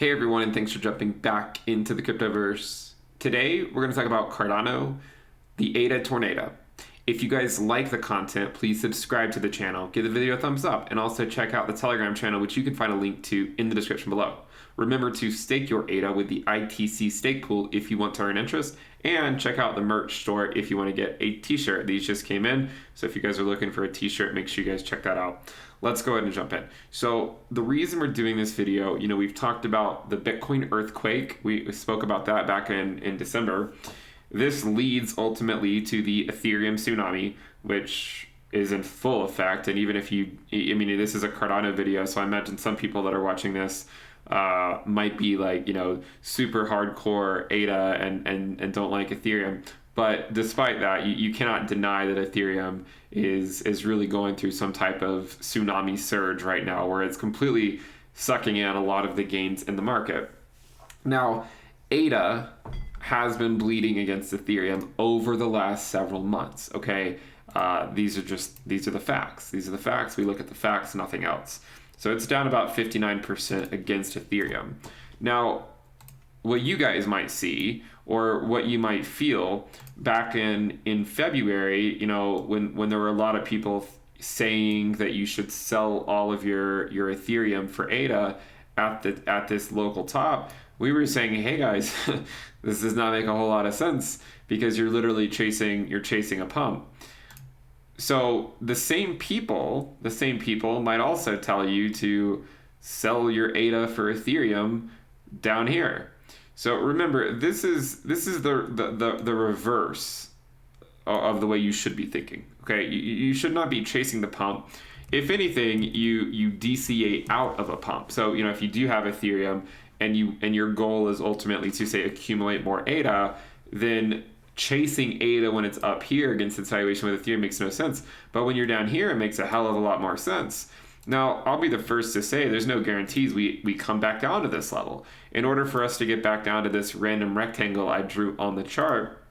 Hey everyone, and thanks for jumping back into the cryptoverse. Today, we're going to talk about Cardano, the ADA TornADA. If you guys like the content, please subscribe to the channel, give the video a thumbs up, and also check out the Telegram channel, which you can find a link to in the description below. Remember to stake your ADA with the ITC stake pool if you want to earn interest, and check out the merch store if you want to get a t-shirt. These just came in, so if you guys are looking for a t-shirt, make sure you guys check that out. Let's go ahead and jump in. So the reason we're doing this video, we've talked about the Bitcoin earthquake. We spoke about that back in December. This leads ultimately to the Ethereum tsunami, which is in full effect. And even if this is a Cardano video, so I imagine some people that are watching this might be like, super hardcore ADA and don't like Ethereum. But despite that, you cannot deny that Ethereum is really going through some type of tsunami surge right now, where it's completely sucking in a lot of the gains in the market. Now, ADA has been bleeding against Ethereum over the last several months. Okay, these are the facts. These are the facts. We look at the facts, nothing else. So it's down about 59% against Ethereum. Now, what you guys might see, or what you might feel back in February, when there were a lot of people saying that you should sell all of your Ethereum for ADA at this local top, we were saying, hey guys, this does not make a whole lot of sense, because you're literally chasing a pump. So the same people might also tell you to sell your ADA for Ethereum down here. So remember, this is the reverse of the way you should be thinking. Okay, you should not be chasing the pump. If anything, you DCA out of a pump. So if you do have Ethereum and your goal is ultimately to say accumulate more ADA, then chasing ADA when it's up here against its valuation with Ethereum makes no sense. But when you're down here, it makes a hell of a lot more sense. Now, I'll be the first to say there's no guarantees we come back down to this level. In order for us to get back down to this random rectangle I drew on the chart,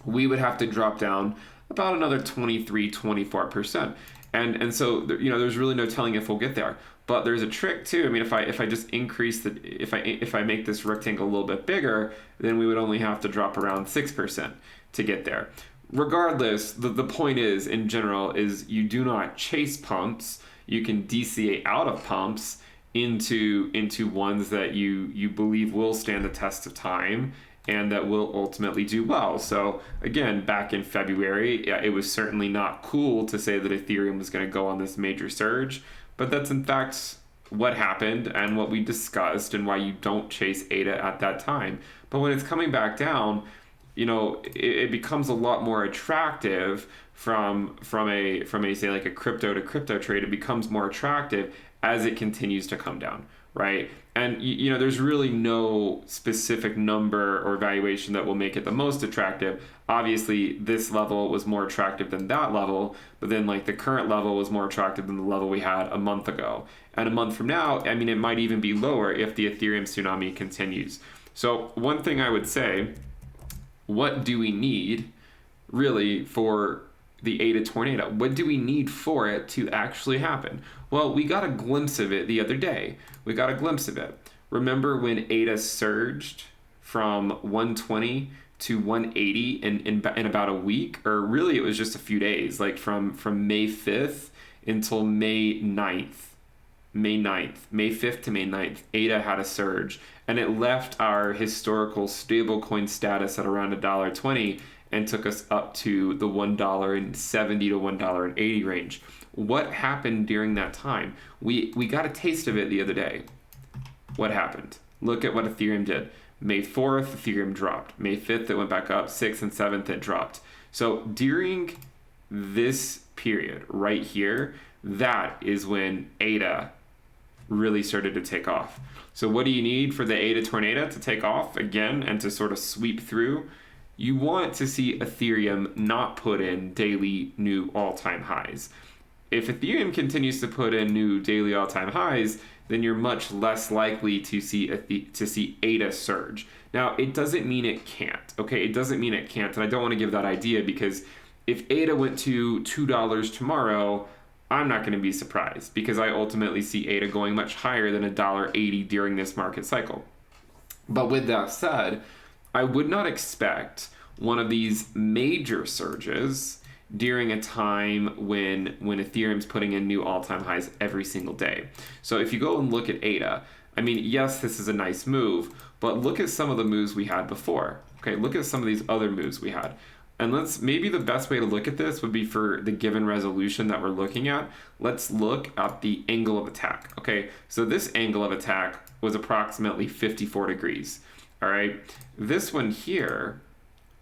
we would have to drop down about another 23-24%. And so there's really no telling if we'll get there. But there's a trick too. I mean, if I just increase if I make this rectangle a little bit bigger, then we would only have to drop around 6% to get there. Regardless, the point is, in general, is you do not chase pumps. You can DCA out of pumps into ones that you believe will stand the test of time and that will ultimately do well. So again, back in February, it was certainly not cool to say that Ethereum was going to go on this major surge, but that's in fact what happened and what we discussed and why you don't chase ADA at that time. But when it's coming back down, it becomes a lot more attractive from a say like a crypto to crypto trade. It becomes more attractive as it continues to come down, right? And there's really no specific number or valuation that will make it the most attractive. Obviously, this level was more attractive than that level, but then like the current level was more attractive than the level we had a month ago. And a month from now, it might even be lower if the Ethereum tsunami continues. So one thing I would say, what do we need really for the ADA TornADA? What do we need for it to actually happen? Well, we got a glimpse of it the other day. We got a glimpse of it. Remember when ADA surged from 120 to 180 in about a week? Or really it was just a few days, like from May 5th until May 9th. May 5th to May 9th, ADA had a surge, and it left our historical stablecoin status at around $1.20 and took us up to the $1.70 to $1.80 range. What happened during that time? We got a taste of it the other day. What happened? Look at what Ethereum did. May 4th, Ethereum dropped. May 5th, it went back up. 6th and 7th, it dropped. So during this period right here, that is when ADA really started to take off. So what do you need for the ADA TornADA to take off again and to sort of sweep through? You want to see Ethereum not put in daily new all-time highs. If Ethereum continues to put in new daily all-time highs, then you're much less likely to see ADA surge. Now, it doesn't mean it can't, okay? It doesn't mean it can't, and I don't want to give that idea, because if ADA went to $2 tomorrow, I'm not going to be surprised because I ultimately see ADA going much higher than $1.80 during this market cycle. But with that said, I would not expect one of these major surges during a time when Ethereum's putting in new all-time highs every single day. So if you go and look at ADA, I mean, yes, this is a nice move, but look at some of the moves we had before. Okay, look at some of these other moves we had. And maybe the best way to look at this would be for the given resolution that we're looking at. Let's look at the angle of attack. Okay, so this angle of attack was approximately 54 degrees. All right, this one here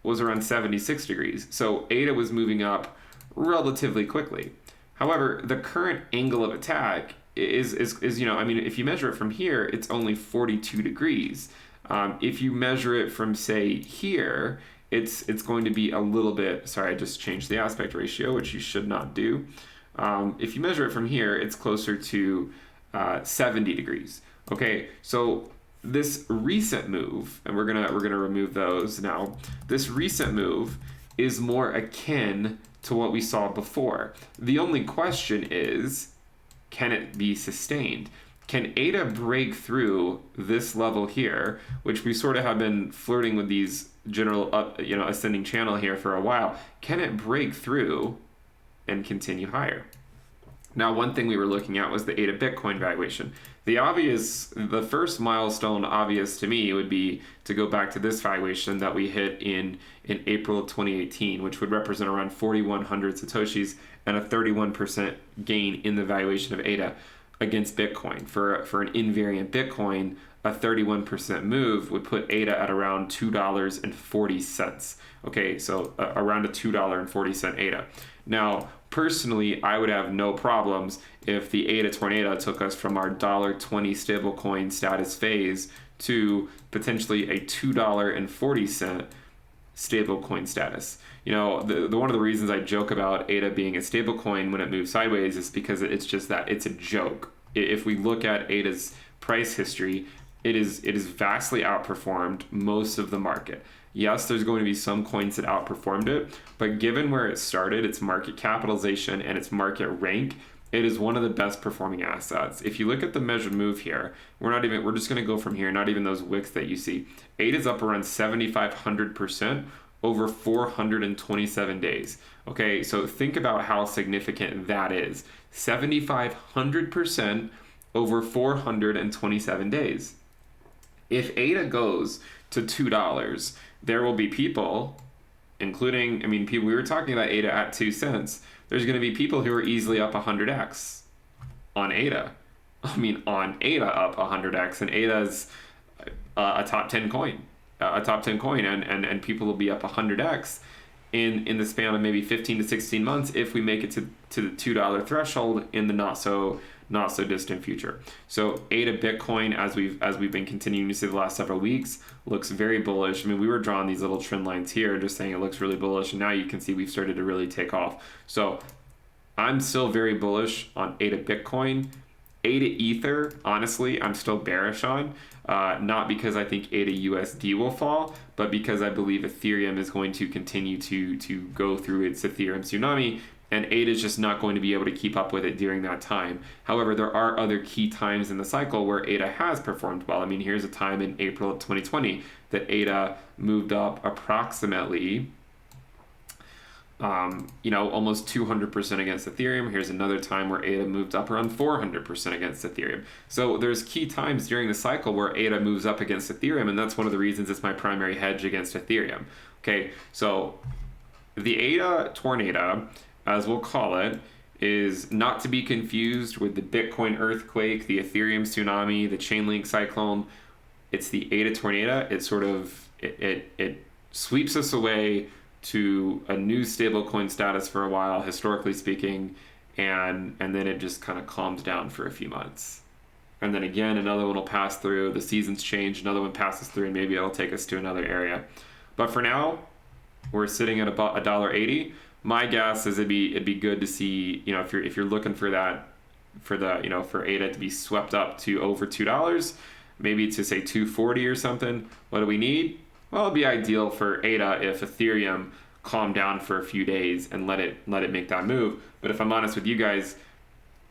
was around 76 degrees. So ADA was moving up relatively quickly. However, the current angle of attack is I mean, if you measure it from here, it's only 42 degrees. If you measure it from, say, here, it's going to be a little bit, sorry, I just changed the aspect ratio, which you should not do. If you measure it from here, it's closer to 70 degrees. Okay, so this recent move, and we're gonna remove those now. This recent move is more akin to what we saw before. The only question is, can it be sustained? Can ADA break through this level here, which we sort of have been flirting with these general ascending channel here for a while? Can it break through and continue higher? Now, one thing we were looking at was the ADA Bitcoin valuation. The first milestone obvious to me would be to go back to this valuation that we hit in April of 2018, which would represent around 4,100 Satoshis and a 31% gain in the valuation of ADA against Bitcoin. For an invariant Bitcoin, a 31% move would put ADA at around $2.40. Okay, so around a $2.40 ADA. Now, personally, I would have no problems if the ADA TornADA took us from our $1.20 stablecoin status phase to potentially a $2.40 stablecoin status. You know, one of the reasons I joke about ADA being a stablecoin when it moves sideways is because it's just that it's a joke. If we look at ADA's price history, it is vastly outperformed most of the market. Yes, there's going to be some coins that outperformed it, but given where it started, its market capitalization and its market rank, it is one of the best performing assets. If you look at the measured move here, we're just going to go from here, not even those wicks that you see. ADA is up around 7,500% over 427 days. Okay, so think about how significant that is. 7,500% over 427 days. If ADA goes to $2, there will be people, including, people, we were talking about ADA at 2 cents. There's going to be people who are easily up 100x on ADA. On ADA up 100x, and ADA's a top 10 coin. And people will be up 100x in the span of maybe 15 to 16 months if we make it to the $2 threshold in the not so distant future. So ADA Bitcoin, as we've been continuing to see the last several weeks, looks very bullish. We were drawing these little trend lines here, just saying it looks really bullish, and now you can see we've started to really take off. So I'm still very bullish on ADA Bitcoin. ADA Ether, honestly, I'm still bearish on. Not because I think ADA USD will fall, but because I believe Ethereum is going to continue to go through its Ethereum tsunami, and ADA is just not going to be able to keep up with it during that time. However, there are other key times in the cycle where ADA has performed well. Here's a time in April of 2020 that ADA moved up approximately almost 200% against Ethereum. Here's another time where ADA moved up around 400% against Ethereum. So there's key times during the cycle where ADA moves up against Ethereum, and that's one of the reasons it's my primary hedge against Ethereum. Okay, so the ADA TornADA, as we'll call it, is not to be confused with the Bitcoin earthquake, the Ethereum tsunami, the Chainlink Cyclone. It's the ADA TornADA. It sweeps us away to a new stablecoin status for a while, historically speaking, and then it just kind of calms down for a few months. And then again, another one will pass through, the seasons change, another one passes through, and maybe it'll take us to another area. But for now, we're sitting at about $1.80. My guess is it'd be good to see, if you're looking for that, for ADA to be swept up to over $2, maybe to say 240 or something. What do we need? Well, it'd be ideal for ADA if Ethereum calmed down for a few days and let it make that move. But if I'm honest with you guys,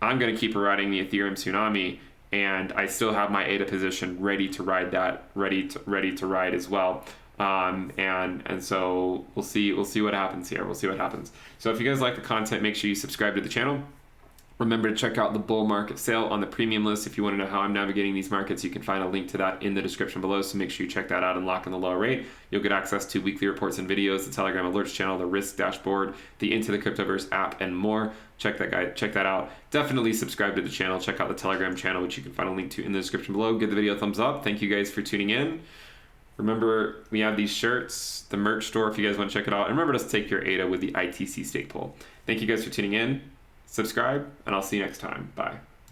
I'm going to keep riding the Ethereum tsunami, and I still have my ADA position ready to ride that, ready to ride as well. And so we'll see what happens here. We'll see what happens. So if you guys like the content, make sure you subscribe to the channel. Remember to check out the bull market sale on the premium list. If you want to know how I'm navigating these markets, you can find a link to that in the description below. So make sure you check that out and lock in the lower rate. You'll get access to weekly reports and videos, the Telegram alerts channel, the risk dashboard, the Into the Cryptoverse app, and more. Check that out. Definitely subscribe to the channel. Check out the Telegram channel, which you can find a link to in the description below. Give the video a thumbs up. Thank you guys for tuning in. Remember, we have these shirts, the merch store, if you guys want to check it out. And remember to take your ADA with the ITC stake pool. Thank you guys for tuning in. Subscribe, and I'll see you next time. Bye.